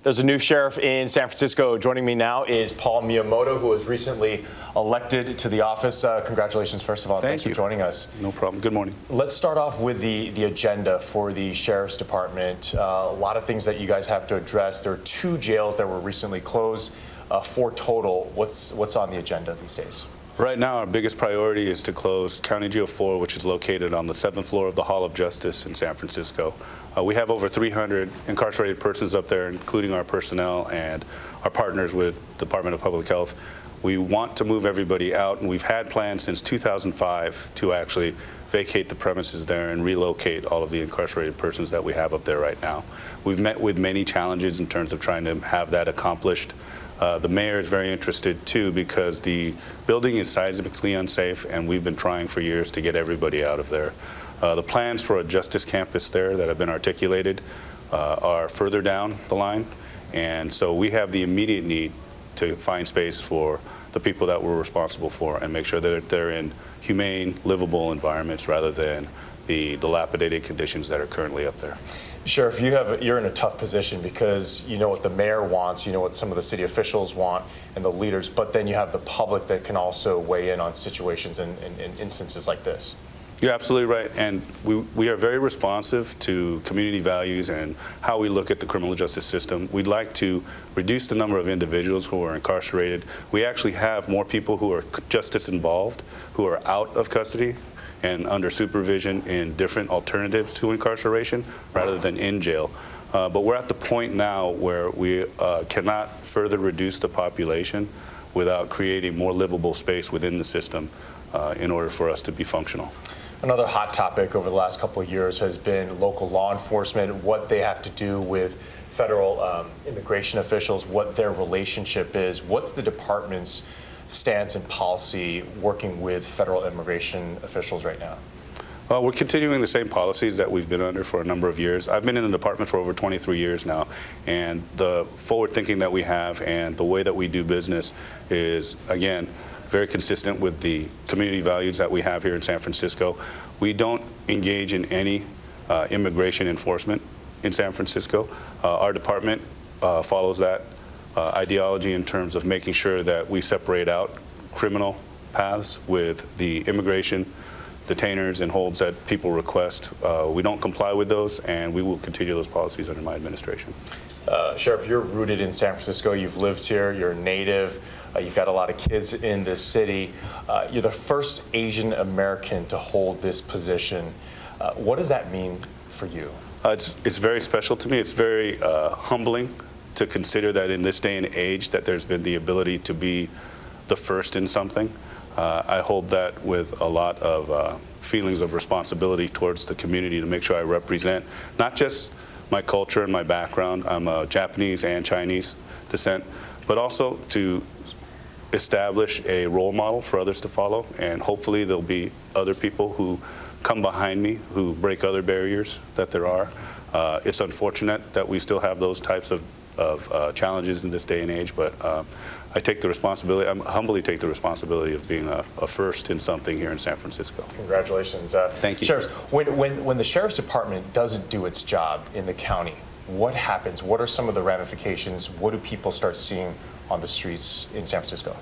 There's a new sheriff in San Francisco. Joining me now is Paul Miyamoto, who was recently elected to the office. Congratulations, first of all. Thanks for joining us. No problem. Good morning. Let's start off with the agenda for the Sheriff's Department. A lot of things that you guys have to address. There are 2 jails that were recently closed, 4 total. What's on the agenda these days? Right now, our biggest priority is to close County Jail 4, which is located on the 7th floor of the Hall of Justice in San Francisco. We have over 300 incarcerated persons up there, including our personnel and our partners with Department of Public Health. We want to move everybody out, and we've had plans since 2005 to actually vacate the premises there and relocate all of the incarcerated persons that we have up there right now. We've met with many challenges in terms of trying to have that accomplished. The mayor is very interested too, because the building is seismically unsafe, and we've been trying for years to get everybody out of there. The plans for a justice campus there that have been articulated are further down the line, and so we have the immediate need to find space for the people that we're responsible for and make sure that they're in humane, livable environments rather than the dilapidated conditions that are currently up there. Sheriff, you're in a tough position because you know what the mayor wants, you know what some of the city officials want and the leaders, but then you have the public that can also weigh in on situations and instances like this. You're absolutely right, and we are very responsive to community values and how we look at the criminal justice system. We'd like to reduce the number of individuals who are incarcerated. We actually have more people who are justice involved, who are out of custody and under supervision in different alternatives to incarceration rather than in jail. But we're at the point now where we cannot further reduce the population without creating more livable space within the system in order for us to be functional. Another hot topic over the last couple of years has been local law enforcement, what they have to do with federal immigration officials, what their relationship is. What's the department's stance and policy working with federal immigration officials right now? Well, we're continuing the same policies that we've been under for a number of years. I've been in the department for over 23 years now, and the forward thinking that we have and the way that we do business is, again, very consistent with the community values that we have here in San Francisco. We don't engage in any immigration enforcement in San Francisco. Our department follows that ideology in terms of making sure that we separate out criminal paths with the immigration detainers and holds that people request. We don't comply with those, and we will continue those policies under my administration. Sheriff, you're rooted in San Francisco. You've lived here. You're a native. You've got a lot of kids in this city. You're the first Asian American to hold this position. What does that mean for you? It's very special to me. It's very humbling to consider that in this day and age that there's been the ability to be the first in something. I hold that with a lot of feelings of responsibility towards the community to make sure I represent not just my culture and my background. I'm a Japanese and Chinese descent, but also to establish a role model for others to follow, and hopefully there'll be other people who come behind me who break other barriers that there are. It's unfortunate that we still have those types of challenges in this day and age, but I take the responsibility, I humbly take the responsibility of being a first in something here in San Francisco. Congratulations. Thank you. Sheriffs, when the Sheriff's Department doesn't do its job in the county, what happens? What are some of the ramifications? What do people start seeing on the streets in San Francisco?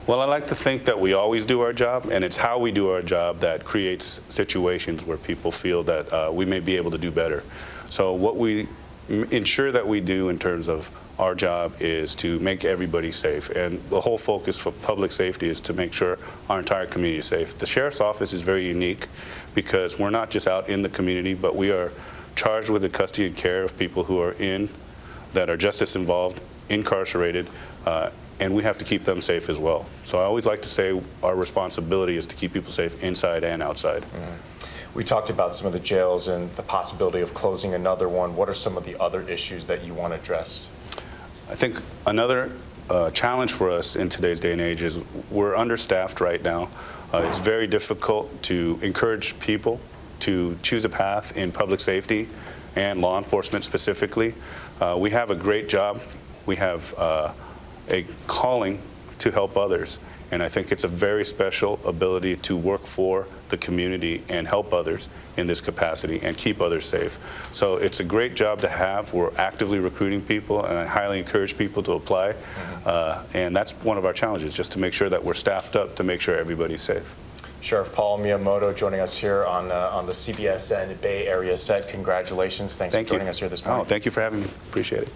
Well, I like to think that we always do our job, and it's how we do our job that creates situations where people feel that we may be able to do better. So what we ensure that we do in terms of our job is to make everybody safe, and the whole focus for public safety is to make sure our entire community is safe. The Sheriff's Office is very unique because we're not just out in the community, but we are charged with the custody and care of people who are that are justice involved, incarcerated, and we have to keep them safe as well. So I always like to say our responsibility is to keep people safe inside and outside. Mm-hmm. We talked about some of the jails and the possibility of closing another one. What are some of the other issues that you want to address? I think another challenge for us in today's day and age is we're understaffed right now. It's very difficult to encourage people to choose a path in public safety and law enforcement specifically. We have a great job. We have a calling to help others, And I think it's a very special ability to work for the community and help others in this capacity and keep others safe. So it's a great job to have. We're actively recruiting people, and I highly encourage people to apply. And that's one of our challenges, just to make sure that we're staffed up to make sure everybody's safe. Sheriff Paul Miyamoto joining us here on the CBSN Bay Area set. Congratulations. Thanks for joining us here this morning. Oh, thank you for having me. Appreciate it.